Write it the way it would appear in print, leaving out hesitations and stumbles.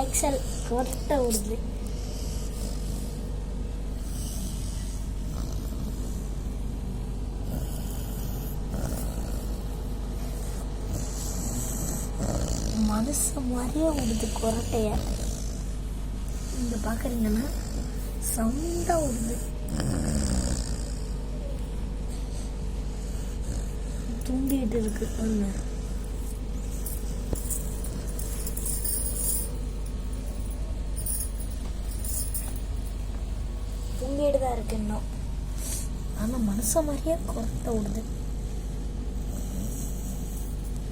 Axle கொரட்டை விடுது. மனுஷன் மாதிரியே விடுது கொரட்டைய. இங்க பாக்குறீங்கன்னா சவுண்டா விடுது. தூங்கிட்டு இருக்கு. தூங்கிட்டு தான் இருக்கு இன்னும். ஆனா மனுஷன் மாதிரியே கொரட்டை விடுது.